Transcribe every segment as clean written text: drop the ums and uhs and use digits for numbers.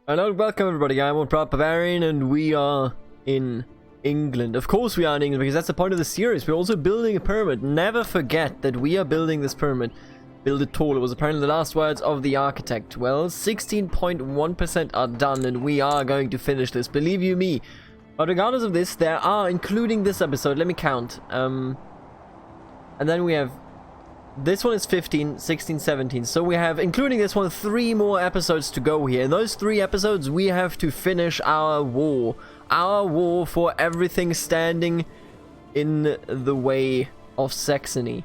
Hello, welcome everybody, I'm on Proud Barbarian and we are in England. Of course we are in England because that's the point of the series. We're also building a pyramid. Never forget that we are building this pyramid. Build it tall. It was apparently the last words of the architect. Well, 16.1% are done and we are going to finish this, believe you me. But regardless of this, there are, including this episode, let me count. And then we have... This one is 15, 16, 17. So we have, including this one, 3 more episodes to go here. In those 3 episodes, we have to finish our war. Our war for everything standing in the way of Saxony.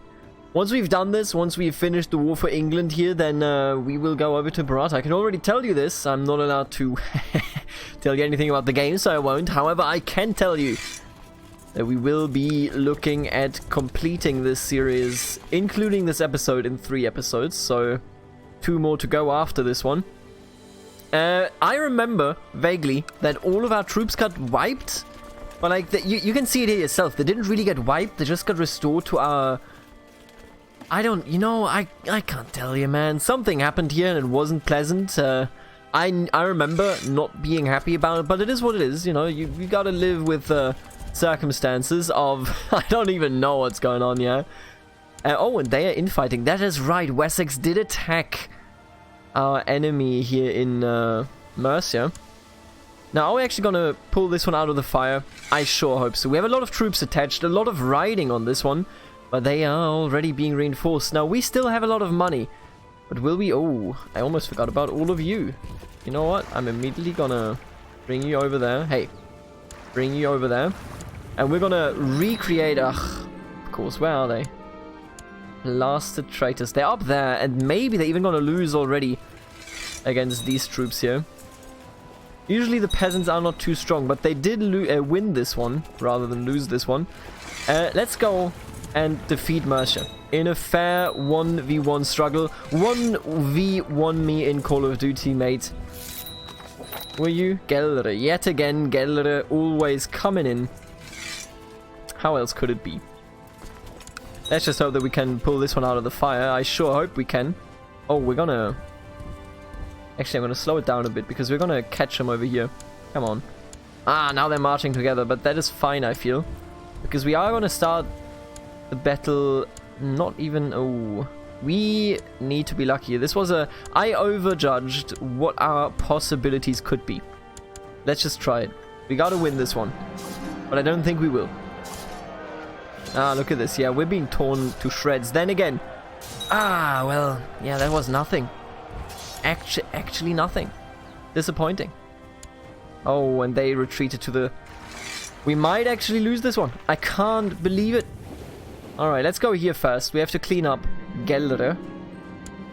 Once we've done this, once we've finished the war for England here, then we will go over to IMPERATOR. I can already tell you this. I'm not allowed to tell you anything about the game, so I won't. However, I can tell you that we will be looking at completing this series, including this episode, in 3 episodes, so 2 more to go after this one. I remember vaguely that all of our troops got wiped, but like you can see it here yourself. They didn't really get wiped; they just got restored to our. I can't tell you, man. Something happened here and it wasn't pleasant. I remember not being happy about it, but it is what it is. You know, you gotta live with circumstances of I don't even know what's going on here. Oh, and they are infighting. That is right. Wessex did attack our enemy here in Murcia. Now, are we actually gonna pull this one out of the fire? I sure hope so. We have a lot of troops attached, a lot of riding on this one, but they are already being reinforced. Now, we still have a lot of money, but will we? Oh, I almost forgot about all of you. You know what? I'm immediately gonna bring you over there. Hey, bring you over there. And we're gonna recreate... of course, where are they? Blasted traitors. They're up there, and maybe they're even gonna lose already against these troops here. Usually the peasants are not too strong, but they did win this one, rather than lose this one. Let's go and defeat Murcia in a fair 1v1 struggle. 1v1 me in Call of Duty, mate. Were you? Gelre. Yet again, Gelre always coming in. How else could it be? Let's just hope that we can pull this one out of the fire. I sure hope we can. Oh, we're gonna... Actually, I'm gonna slow it down a bit because we're gonna catch them over here. Come on. Ah, now they're marching together, but that is fine, I feel. Because we are gonna start the battle... Not even... Oh... We need to be lucky. This was a... I overjudged what our possibilities could be. Let's just try it. We gotta win this one. But I don't think we will. Ah, look at this. Yeah, we're being torn to shreds. Then again... Ah, well... Yeah, that was nothing. Actually nothing. Disappointing. Oh, and they retreated to the... We might actually lose this one. I can't believe it. Alright, let's go here first. We have to clean up Gelre.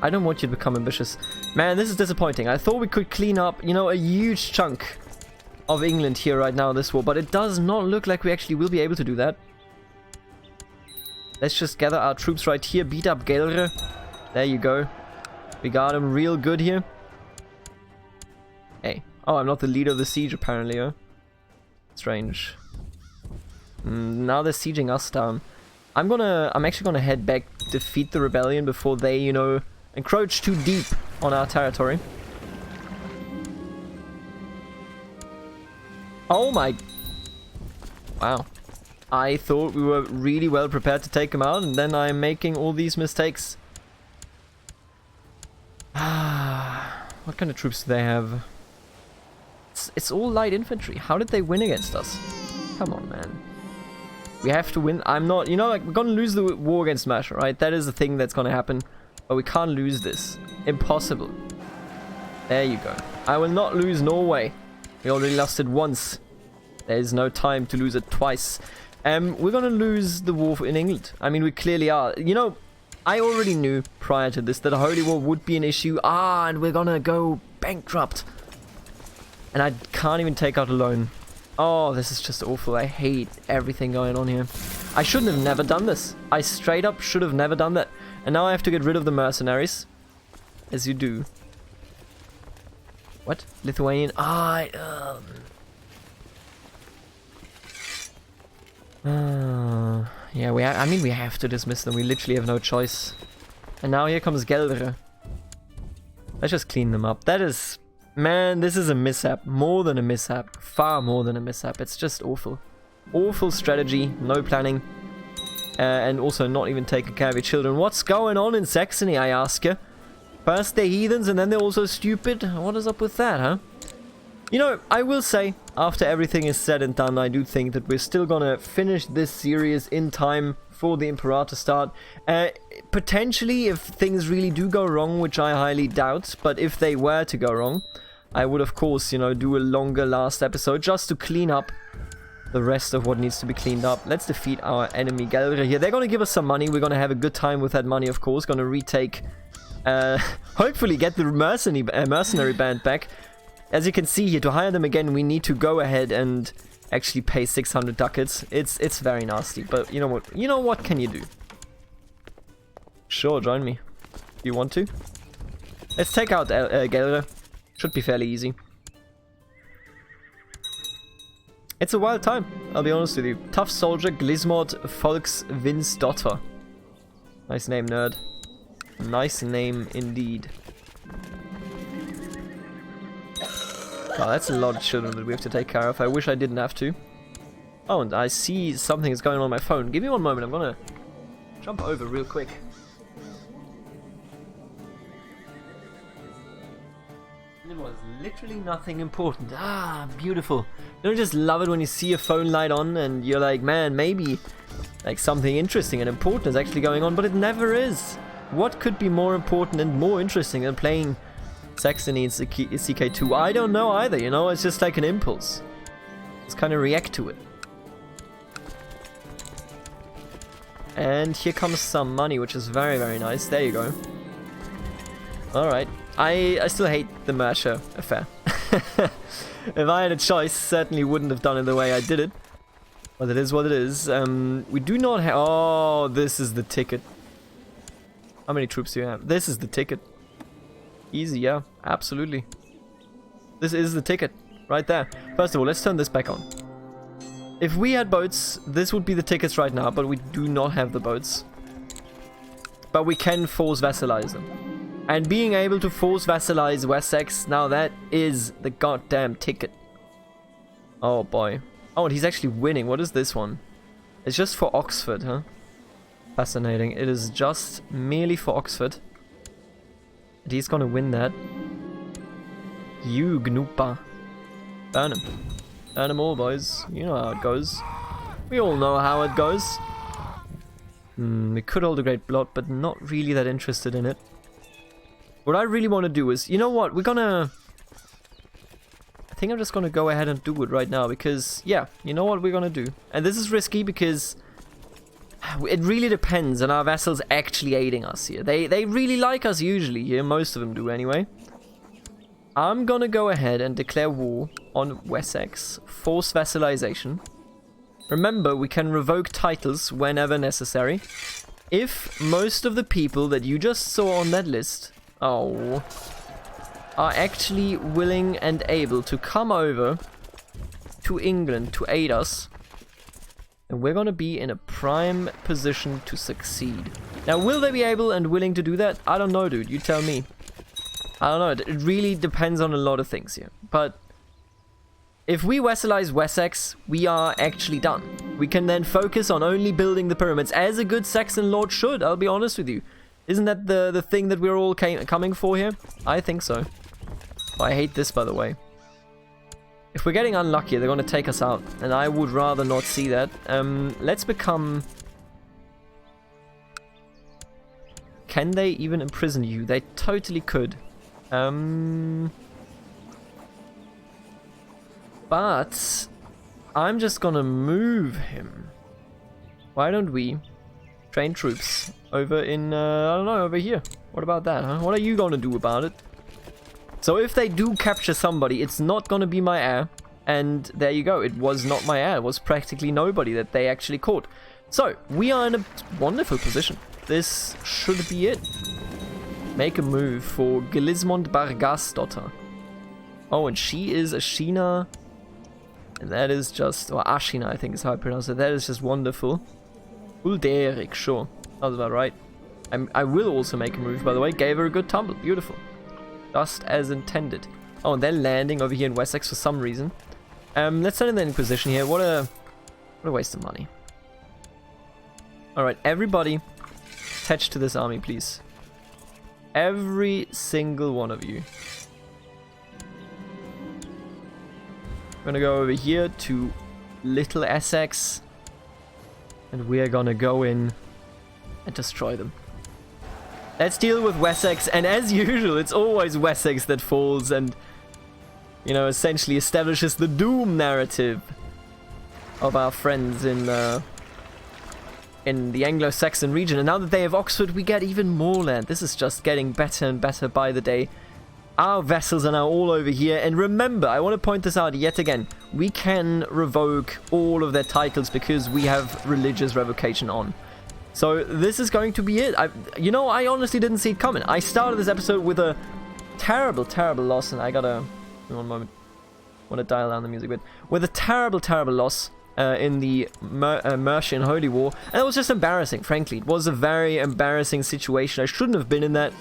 I don't want you to become ambitious. Man, this is disappointing. I thought we could clean up, you know, a huge chunk of England here right now in this war, but it does not look like we actually will be able to do that. Let's just gather our troops right here, beat up Gelre. There you go. We got him real good here. Hey. Oh, I'm not the leader of the siege apparently, huh? Strange. Now they're sieging us down. I'm actually gonna head back, defeat the rebellion before they, you know, encroach too deep on our territory. Oh my... Wow. I thought we were really well prepared to take them out, and then I'm making all these mistakes. What kind of troops do they have? It's all light infantry. How did they win against us? Come on, man. We have to win. I'm not... You know, like, we're gonna lose the war against Murcia, right? That is the thing that's gonna happen. But we can't lose this. Impossible. There you go. I will not lose Norway. We already lost it once. There is no time to lose it twice. We're gonna lose the war in England. I mean, we clearly are. You know, I already knew prior to this that a holy war would be an issue. Ah, and we're gonna go bankrupt. And I can't even take out a loan. Oh, this is just awful. I hate everything going on here. I shouldn't have never done this. I straight up should have never done that. And now I have to get rid of the mercenaries. As you do. What? Lithuanian? Ah, yeah, I mean, we have to dismiss them. We literally have no choice. And now here comes Gelre. Let's just clean them up. That is Man, this is a mishap. More than a mishap. Far more than a mishap. It's just awful. Awful strategy. No planning. And also not even taking care of your children. What's going on in Saxony, I ask you? First they're heathens and then they're also stupid. What is up with that, huh? You know, I will say, after everything is said and done, I do think that we're still gonna finish this series in time for the Imperator start. Potentially, if things really do go wrong, which I highly doubt, but if they were to go wrong, I would of course, you know, do a longer last episode just to clean up the rest of what needs to be cleaned up. Let's defeat our enemy gallery here. They're gonna give us some money. We're gonna have a good time with that money, of course. Gonna retake, hopefully get the mercenary band back. As you can see here, to hire them again, we need to go ahead and actually pay 600 ducats. It's very nasty, but you know what? You know what can you do? Sure, join me. Do you want to? Let's take out Gelre. Should be fairly easy. It's a wild time, I'll be honest with you. Tough soldier, Glismod Volkswinsdotter. Nice name, nerd. Nice name indeed. Oh, that's a lot of children that we have to take care of. I wish I didn't have to. Oh, and I see something is going on my phone. Give me one moment, I'm gonna jump over real quick. It was literally nothing important. Ah, beautiful. Don't you just love it when you see your phone light on and you're like, man, maybe like something interesting and important is actually going on, but it never is. What could be more important and more interesting than playing Saxony and CK2? I don't know either, you know, it's just like an impulse. Just kind of react to it. And here comes some money, which is very, very nice. There you go. Alright. I still hate the Murcia affair. If I had a choice, certainly wouldn't have done it the way I did it. But it is what it is. We do not have... Oh, this is the ticket. How many troops do you have? This is the ticket. Easy, yeah. Absolutely. This is the ticket. Right there. First of all, let's turn this back on. If we had boats, this would be the tickets right now, but we do not have the boats. But we can force vassalize them. And being able to force vassalize Wessex, now that is the goddamn ticket. Oh boy. Oh, and he's actually winning. What is this one? It's just for Oxford, huh? Fascinating. It is just merely for Oxford. And he's gonna win that. You Gnupa. Burn him. Burn him all, boys. You know how it goes. We all know how it goes. We could hold a Great Blot, but not really that interested in it. What I really want to do is, you know what, we're gonna... I think I'm just gonna go ahead and do it right now, because, yeah, you know what we're gonna do. And this is risky because it really depends on our vassals actually aiding us here. They really like us usually here, most of them do anyway. I'm gonna go ahead and declare war on Wessex, force vassalization. Remember, we can revoke titles whenever necessary. If most of the people that you just saw on that list... are actually willing and able to come over to England to aid us, and we're gonna be in a prime position to succeed. Now, will they be able and willing to do that? I don't know, dude. You tell me. I don't know. It really depends on a lot of things here. But if we vassalize Wessex, we are actually done. We can then focus on only building the pyramids, as a good Saxon lord should, I'll be honest with you. Isn't that the thing that we're all coming for here? I think so. Oh, I hate this, by the way. If we're getting unlucky, they're going to take us out. And I would rather not see that. Let's become... Can they even imprison you? They totally could. But... I'm just going to move him. Why don't we... train troops over in, I don't know, over here. What about that, huh? What are you gonna do about it? So if they do capture somebody, it's not gonna be my heir. And there you go, it was not my heir. It was practically nobody that they actually caught. So, we are in a wonderful position. This should be it. Make a move for Glismond Bargasdotter. Oh, and she is a Sheena. And that is just, or Ashina, I think is how I pronounce it. That is just wonderful. Ulderik, sure. That was about right. I will also make a move, by the way. Gave her a good tumble. Beautiful. Just as intended. Oh, they're landing over here in Wessex for some reason. Let's send in the Inquisition here. What a waste of money. Alright, everybody attach to this army, please. Every single one of you. I'm gonna go over here to Little Essex. And we are gonna go in and destroy them. Let's deal with Wessex, and as usual, it's always Wessex that falls and, you know, essentially establishes the doom narrative of our friends in the Anglo-Saxon region. And now that they have Oxford, we get even more land. This is just getting better and better by the day. Our vessels are now all over here, and remember, I want to point this out yet again, we can revoke all of their titles because we have religious revocation on. So this is going to be it. You know, I honestly didn't see it coming. I started this episode with a terrible, terrible loss, and I gotta... one moment. I want to dial down the music a bit. With a terrible, terrible loss in the Murcia and Holy War, and it was just embarrassing, frankly. It was a very embarrassing situation. I shouldn't have been in that,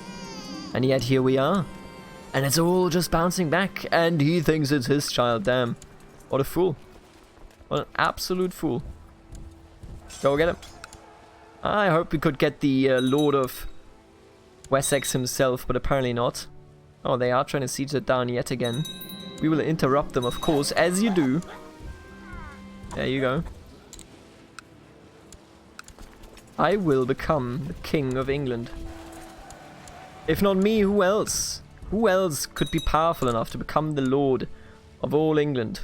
and yet here we are. And it's all just bouncing back, and he thinks it's his child. Damn. What a fool. What an absolute fool. Go get him. I hope we could get the Lord of Wessex himself, but apparently not. Oh, they are trying to siege it down yet again. We will interrupt them, of course, as you do. There you go. I will become the King of England. If not me, who else? Who else could be powerful enough to become the Lord of all England?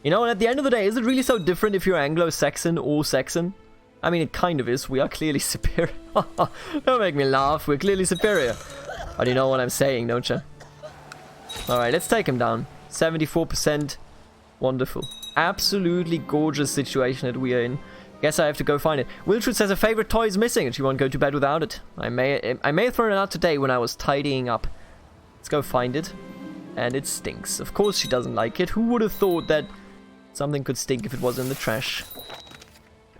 You know, and at the end of the day, is it really so different if you're Anglo-Saxon or Saxon? I mean, it kind of is. We are clearly superior. Don't make me laugh. We're clearly superior. But you know what I'm saying, don't you? Alright, let's take him down. 74%. Wonderful. Absolutely gorgeous situation that we are in. Guess I have to go find it. Wiltrude says her favorite toy is missing and she won't go to bed without it. I may have thrown it out today when I was tidying up. Let's go find it. And it stinks. Of course she doesn't like it. Who would have thought that something could stink if it was in the trash?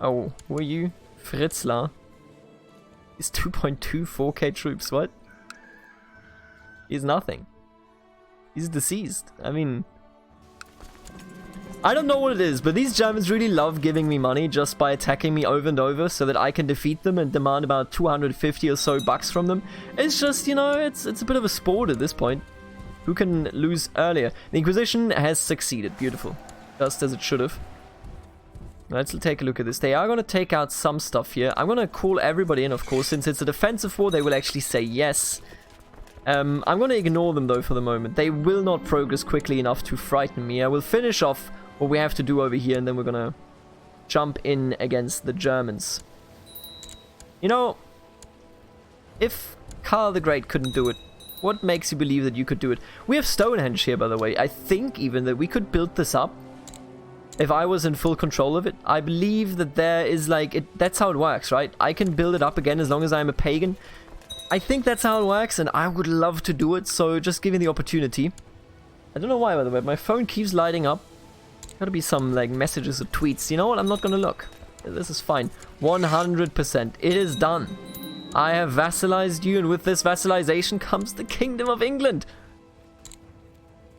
Oh, who are you? Fritzlar. He's 2.24k troops, what? He's nothing. He's deceased. I mean... I don't know what it is, but these Germans really love giving me money just by attacking me over and over so that I can defeat them and demand about 250 or so bucks from them. It's just, you know, it's a bit of a sport at this point. Who can lose earlier? The Inquisition has succeeded. Beautiful. Just as it should have. Let's take a look at this. They are going to take out some stuff here. I'm going to call everybody in, of course. Since it's a defensive war, they will actually say yes. I'm going to ignore them, though, for the moment. They will not progress quickly enough to frighten me. I will finish off what we have to do over here, and then we're going to jump in against the Germans. You know, if Karl the Great couldn't do it, what makes you believe that you could do it? We have Stonehenge here, by the way. I think even that we could build this up. If I was in full control of it, I believe that there is like... that's how it works, right? I can build it up again as long as I'm a pagan. I think that's how it works, and I would love to do it, so just give me the opportunity. I don't know why, by the way, my phone keeps lighting up. Gotta be some, like, messages or tweets. You know what? I'm not gonna look. This is fine. 100%. It is done. I have vassalized you, and with this vassalization comes the Kingdom of England.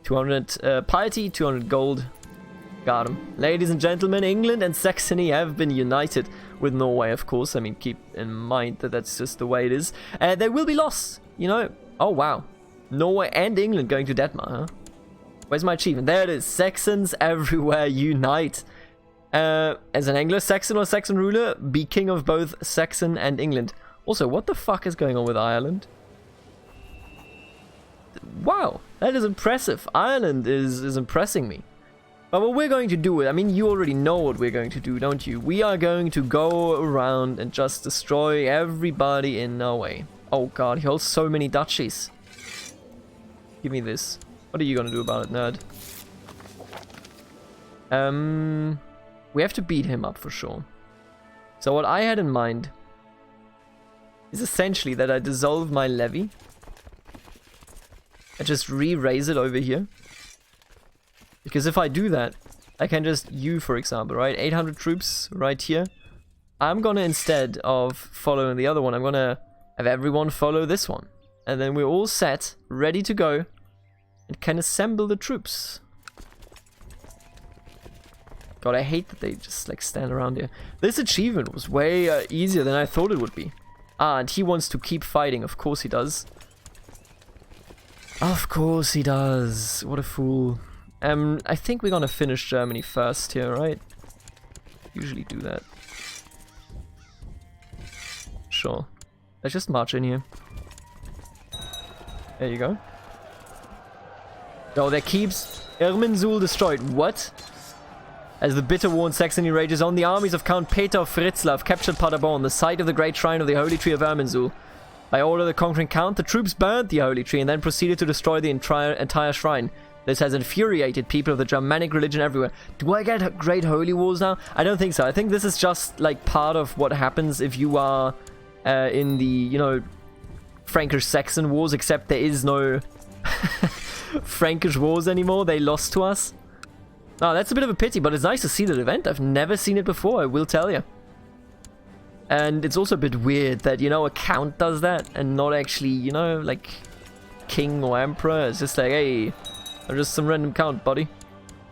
200 piety, 200 gold. Got him. Ladies and gentlemen, England and Saxony have been united with Norway, of course. I mean, keep in mind that that's just the way it is. There will be loss, you know. Oh, wow. Norway and England going to Detmar, huh? Where's my achievement? There it is. Saxons Everywhere unite. As an Anglo-Saxon or Saxon ruler, be king of both Saxon and England. Also, what the fuck is going on with Ireland? Wow, that is impressive. Ireland is impressing me. But what we're going to do, I mean, you already know what we're going to do, don't you? We are going to go around and just destroy everybody in our way. Oh god, he holds so many duchies. Give me this. What are you going to do about it, nerd? We have to beat him up for sure. So what I had in mind is essentially that I dissolve my levy. I just re-raise it over here. Because if I do that, I can just, for example, right? 800 troops right here. I'm gonna, instead of following the other one, I'm gonna have everyone follow this one. And then we're all set, ready to go. and can assemble the troops. God, I hate that they just like stand around here. This achievement was way easier than I thought it would be. Ah, and he wants to keep fighting. Of course he does. Of course he does. What a fool. I think we're gonna finish Germany first here, right? Usually do that. Sure. Let's just march in here. There you go. Oh, there keeps Irminsul destroyed. What? As the bitter war in Saxony rages on, the armies of Count Peter of Fritzlav captured Paderborn, the site of the great shrine of the Holy Tree of Irminsul. By order of the conquering count, the troops burned the Holy Tree and then proceeded to destroy the entire shrine. This has infuriated people of the Germanic religion everywhere. Do I get great holy wars now? I don't think so. I think this is just like part of what happens if you are in the, you know, Frankish-Saxon wars, except there is no Frankish wars anymore. They lost to us. Oh, that's a bit of a pity, but it's nice to see that event. I've never seen it before, I will tell you. And it's also a bit weird that, you know, a count does that and not actually, you know, like king or emperor. It's just like, hey, I'm just some random count, buddy.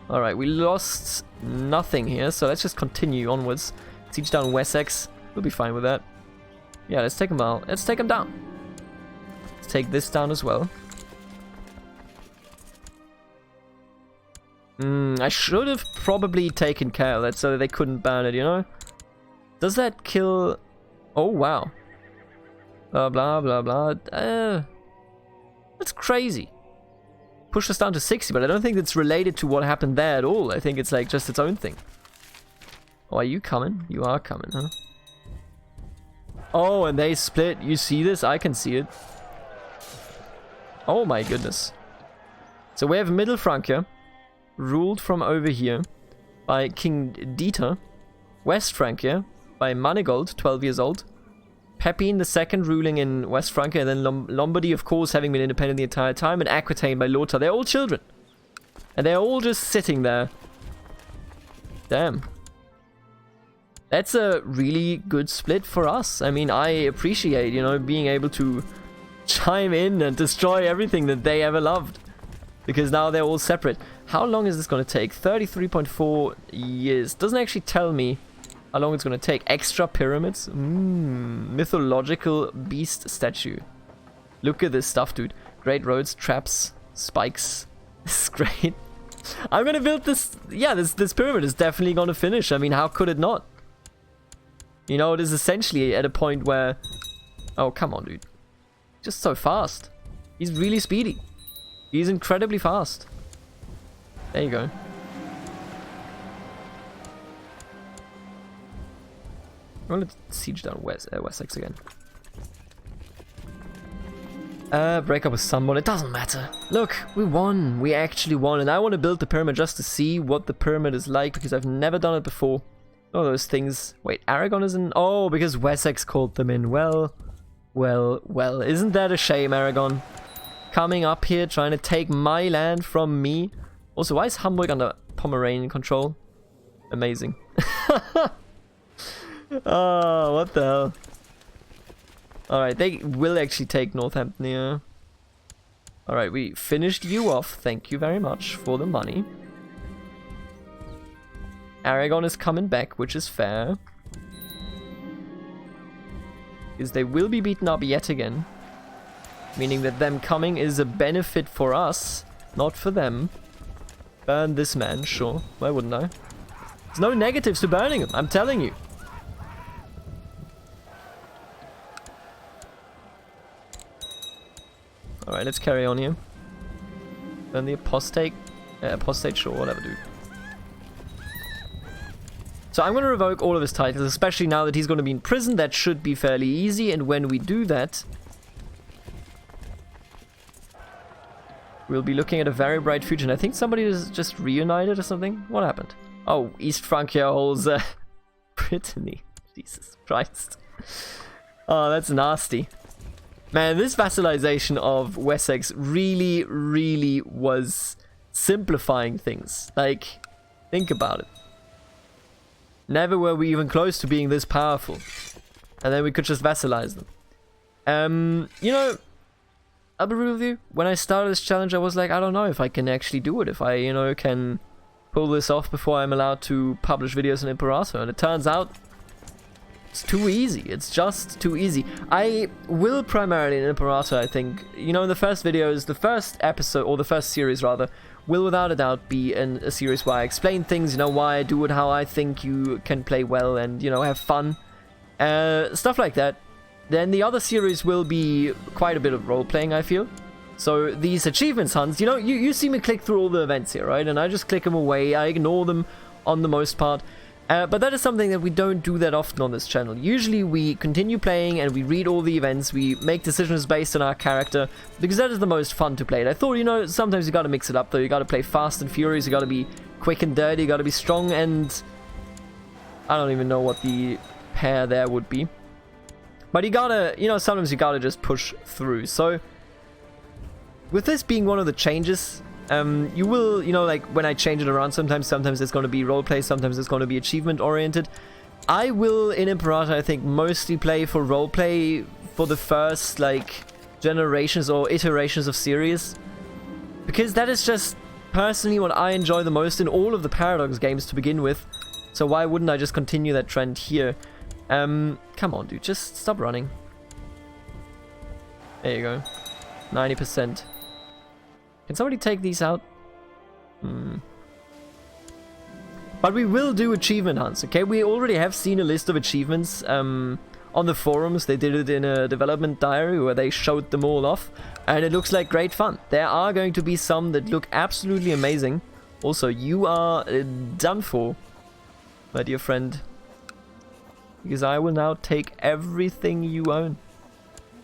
Alright, we lost nothing here, so let's just continue onwards. Siege down Wessex. We'll be fine with that. Yeah, let's take them out. Let's take them down. Let's take this down as well. I should have probably taken care of that so that they couldn't burn it, you know? Does that kill... Oh, wow. Blah, blah, blah, blah. That's crazy. Push us down to 60, but I don't think it's related to what happened there at all. I think it's like just its own thing. Oh, are you coming? You are coming, huh? Oh, and they split. You see this? I can see it. Oh my goodness. So we have Middle Francia, ruled from over here by King Dieter. West Francia by Manigold, 12 years old. Pepin II ruling in West Francia, and then Lombardy, of course, having been independent the entire time, and Aquitaine by Lothar. They're all children. And they're all just sitting there. Damn. That's a really good split for us. I mean, I appreciate, you know, being able to chime in and destroy everything that they ever loved. Because now they're all separate. How long is this going to take? 33.4 years. Doesn't actually tell me how long it's going to take. Extra pyramids? Mythological beast statue. Look at this stuff, dude. Great roads, traps, spikes. This is great. I'm going to build this... Yeah, this pyramid is definitely going to finish. I mean, how could it not? You know, it is essentially at a point where... Oh, come on, dude. Just so fast. He's really speedy. He's incredibly fast. There you go. I want to siege down Wessex again. Break up with someone. It doesn't matter. Look, we won. We actually won. And I want to build the pyramid just to see what the pyramid is like, because I've never done it before. Oh, those things. Wait, Aragon is in... Oh, because Wessex called them in. Well. Isn't that a shame, Aragon? Coming up here, trying to take my land from me. Also, why is Hamburg under Pomeranian control? Amazing. Oh, what the hell? Alright, they will actually take Northampton here. Alright, we finished you off. Thank you very much for the money. Aragon is coming back, which is fair. Because they will be beaten up yet again. Meaning that them coming is a benefit for us, not for them. Burn this man, sure. Why wouldn't I? There's no negatives to burning him, I'm telling you. Alright, let's carry on here. Burn the apostate. Apostate, sure, whatever, dude. So I'm going to revoke all of his titles, especially now that he's going to be in prison. That should be fairly easy, and when we do that, we'll be looking at a very bright future. And I think somebody is just reunited or something. What happened? Oh, East Francia holds Brittany. Jesus Christ. Oh, that's nasty. Man, this vassalization of Wessex really, really was simplifying things. Like, think about it. Never were we even close to being this powerful. And then we could just vassalize them. You know, I'll be real with you. When I started this challenge, I was like, I don't know if I can actually do it. If I, you know, can pull this off before I'm allowed to publish videos on Imperator. And it turns out it's too easy. It's just too easy. I will primarily in Imperator, I think, you know, in the first videos, the first episode, or the first series rather, will without a doubt be a series where I explain things, you know, why I do it, how I think you can play well and, you know, have fun. Stuff like that. Then the other series will be quite a bit of role-playing, I feel. So these achievements hunts, you know, you see me click through all the events here, right? And I just click them away. I ignore them on the most part. But that is something that we don't do that often on this channel. Usually we continue playing and we read all the events, we make decisions based on our character, because that is the most fun to play. And I thought, you know, sometimes you gotta mix it up though. You gotta play fast and furious, you gotta be quick and dirty, you gotta be strong, and I don't even know what the pair there would be. But you gotta, you know, sometimes you gotta just push through. So with this being one of the changes, you will, you know, like when I change it around, sometimes it's going to be roleplay, sometimes it's going to be achievement oriented. I will in Imperator, I think, mostly play for roleplay for the first like generations or iterations of series, because that is just personally what I enjoy the most in all of the Paradox games to begin with. So why wouldn't I just continue that trend here? Come on, dude, just stop running. There you go, 90%. Can somebody take these out? But we will do achievement hunts, okay? We already have seen a list of achievements on the forums. They did it in a development diary where they showed them all off, and it looks like great fun. There are going to be some that look absolutely amazing. Also, you are done for, my dear friend, because I will now take everything you own.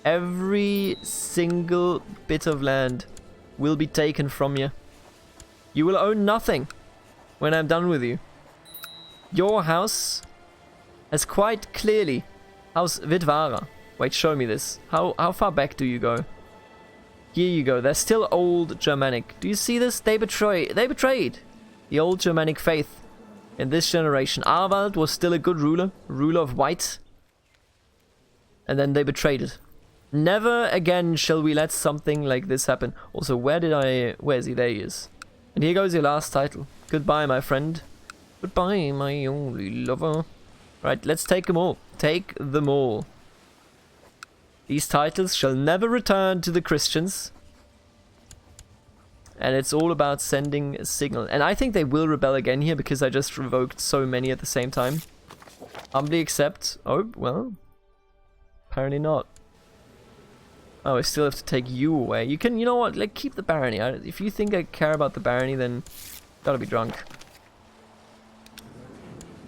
Every single bit of land will be taken from you. You will own nothing when I'm done with you. Your house has quite clearly... House Vidvara. Wait, show me this. How far back do you go? Here you go. They're still old Germanic. Do you see this? They betrayed the old Germanic faith in this generation. Arvald was still a good ruler of white. And then they betrayed it. Never again shall we let something like this happen. Also, where is he? There he is. And here goes your last title. Goodbye, my friend. Goodbye, my only lover. Right, let's take them all. Take them all. These titles shall never return to the Christians. And it's all about sending a signal. And I think they will rebel again here because I just revoked so many at the same time. Humbly accept. Oh, well. Apparently not. Oh, I still have to take you away. You can, you know what, like, keep the barony. If you think I care about the barony, then gotta be drunk.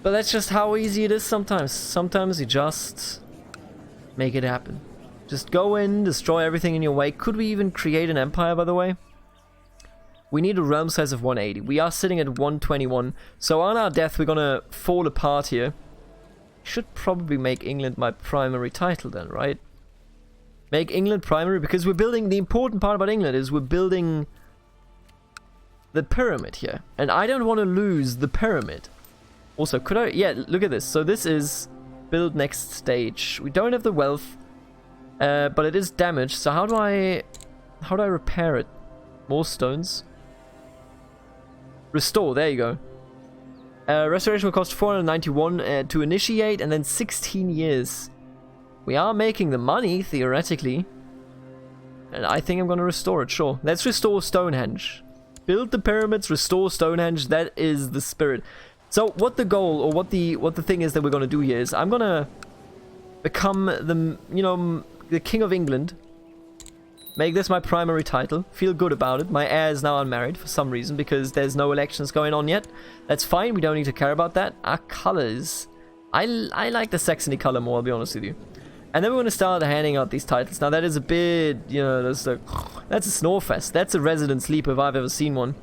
But that's just how easy it is sometimes. Sometimes you just make it happen. Just go in, destroy everything in your way. Could we even create an empire, by the way? We need a realm size of 180. We are sitting at 121. So on our death, we're gonna fall apart here. Should probably make England my primary title then, right? Make England primary, because we're building... The important part about England is we're building the pyramid here. And I don't want to lose the pyramid. Also, could I... Yeah, look at this. So this is build next stage. We don't have the wealth, but it is damaged. So how do I repair it? More stones. Restore, there you go. Restoration will cost 491 to initiate, and then 16 years. We are making the money, theoretically. And I think I'm going to restore it, sure. Let's restore Stonehenge. Build the pyramids, restore Stonehenge. That is the spirit. So what the goal, or what the thing is that we're going to do here is, I'm going to become the, you know, the King of England. Make this my primary title. Feel good about it. My heir is now unmarried for some reason, because there's no elections going on yet. That's fine. We don't need to care about that. Our colors. I like the Saxony color more, I'll be honest with you. And then we're going to start handing out these titles. Now that is a bit, you know, that's a snorefest. That's a resident sleep if I've ever seen one.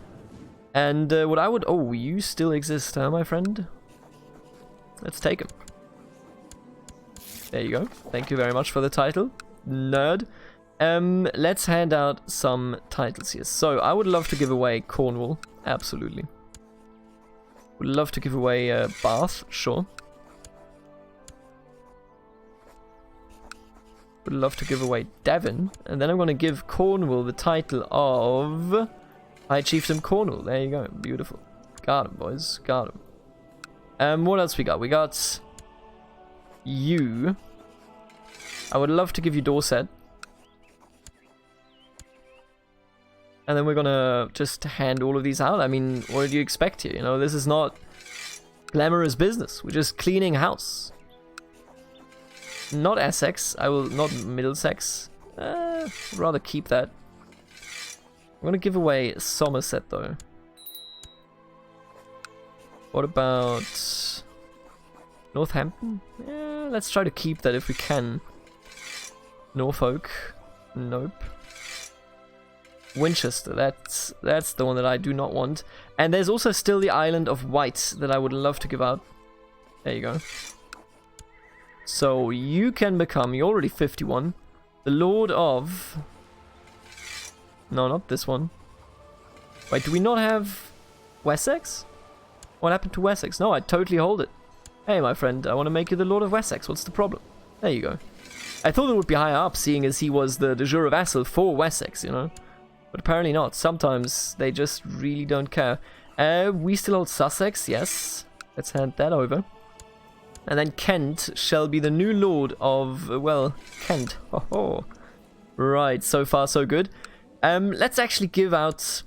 And what I would... Oh, you still exist, huh, my friend? Let's take him. There you go. Thank you very much for the title, nerd. Let's hand out some titles here. So, I would love to give away Cornwall. Absolutely. Would love to give away Bath. Sure. Would love to give away Devon. And then I'm going to give Cornwall the title of High Chieftain Cornwall. There you go. Beautiful. Got him, boys. Got him. What else we got? We got you. I would love to give you Dorset. And then we're gonna just hand all of these out. I mean, what do you expect here? You know, this is not glamorous business. We're just cleaning house. Not Essex. I will not Middlesex. I'd rather keep that. I'm gonna give away Somerset though. What about Northampton? Yeah, let's try to keep that if we can. Norfolk. Nope. Winchester, that's the one that I do not want. And there's also still the island of Wight that I would love to give out. There you go. So you can become, you're already 51, the Lord of... No, not this one. Wait, do we not have Wessex? What happened to Wessex? No, I totally hold it. Hey, my friend, I want to make you the Lord of Wessex. What's the problem? There you go. I thought it would be higher up, seeing as he was the de jure vassal for Wessex, you know? But apparently not. Sometimes they just really don't care. We still hold Sussex, yes. Let's hand that over. And then Kent shall be the new lord of, well, Kent. Oh, right, so far so good. Let's actually give out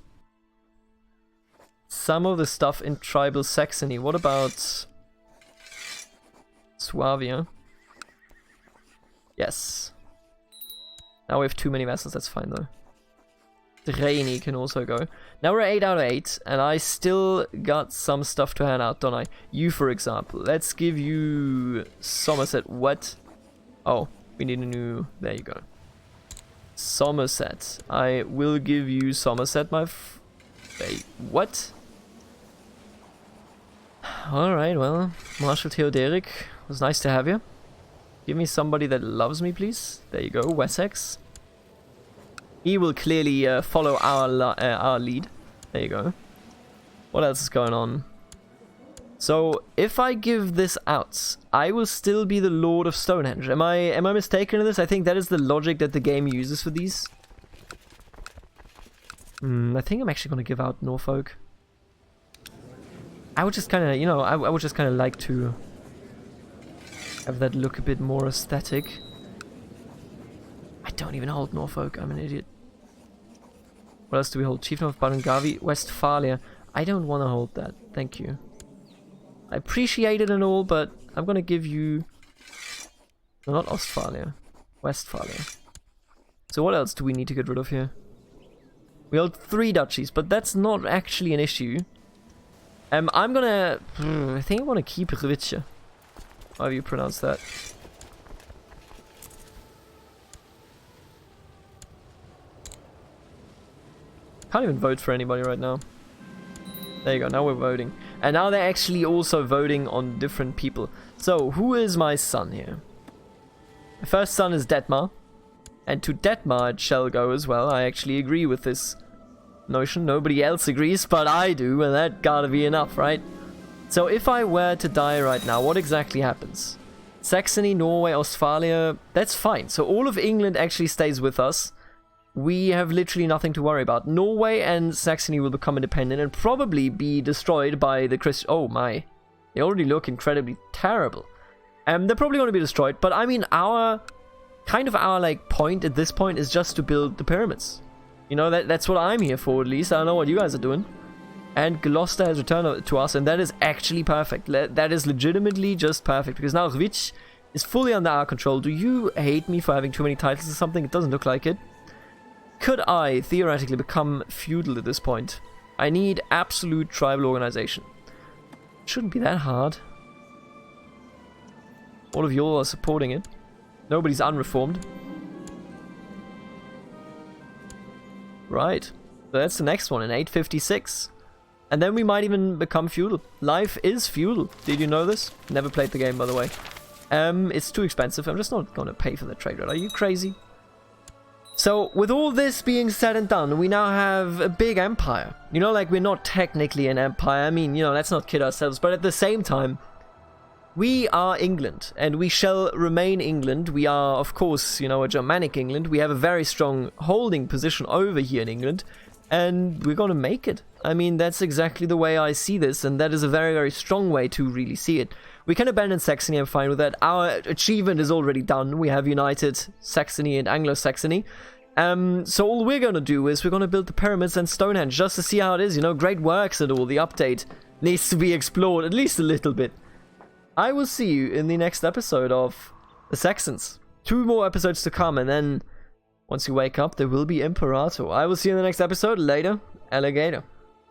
some of the stuff in tribal Saxony. What about Swabia? Yes. Now we have too many vassals, that's fine though. Draini can also go. Now we're 8 out of 8, and I still got some stuff to hand out, don't I? You, for example. Let's give you Somerset. What? Oh, we need a new... There you go. Somerset. I will give you Somerset, my... Wait, what? Alright, well, Marshal Theoderic, it was nice to have you. Give me somebody that loves me, please. There you go, Wessex. He will clearly follow our lead. There you go. What else is going on? So, if I give this out, I will still be the Lord of Stonehenge. Am I mistaken in this? I think that is the logic that the game uses for these. I think I'm actually going to give out Norfolk. I would just kind of, you know, I would just kind of like to have that look a bit more aesthetic. I don't even hold Norfolk, I'm an idiot. What else do we hold? Chieftain of Barangavi, Westphalia. I don't want to hold that, thank you. I appreciate it and all, but I'm gonna give you... No, not Ostphalia. Westphalia. So what else do we need to get rid of here? We hold 3 duchies, but that's not actually an issue. I'm gonna... I think I want to keep Rvice. However you pronounce that. Can't even vote for anybody right now. There you go, now we're voting. And now they're actually also voting on different people. So, who is my son here? My first son is Detmar. And to Detmar it shall go as well. I actually agree with this notion. Nobody else agrees, but I do, and that gotta be enough, right? So if I were to die right now, what exactly happens? Saxony, Norway, Ostphalia, that's fine. So all of England actually stays with us. We have literally nothing to worry about. Norway and Saxony will become independent and probably be destroyed by the Oh my. They already look incredibly terrible. They're probably going to be destroyed, but I mean our like point at this point is just to build the pyramids. You know, that's what I'm here for at least. I don't know what you guys are doing. And Gloucester has returned to us, and that is actually perfect. That is legitimately just perfect, because now Rvic is fully under our control. Do you hate me for having too many titles or something? It doesn't look like it. Could I theoretically become feudal at this point? I need absolute tribal organization. Shouldn't be that hard. All of you all are supporting it. Nobody's unreformed. Right. So that's the next one in 856. And then we might even become feudal. Life is feudal. Did you know this? Never played the game, by the way. It's too expensive. I'm just not going to pay for that trade route. Are you crazy? So, with all this being said and done, we now have a big empire. You know, like, we're not technically an empire. I mean, you know, let's not kid ourselves. But at the same time, we are England, and we shall remain England. We are, of course, a Germanic England. We have a very strong holding position over here in England, and we're gonna make it. I mean, that's exactly the way I see this, and that is a very, very strong way to really see it. We can abandon Saxony, I'm fine with that. Our achievement is already done. We have united Saxony and Anglo-Saxony. So all we're gonna do is we're gonna build the pyramids and Stonehenge just to see how it is, great works and all. The update needs to be explored at least a little bit. I will see you in the next episode of the Saxons. 2 more episodes to come, and then once you wake up, there will be Imperator. I will see you in the next episode. Later, alligator.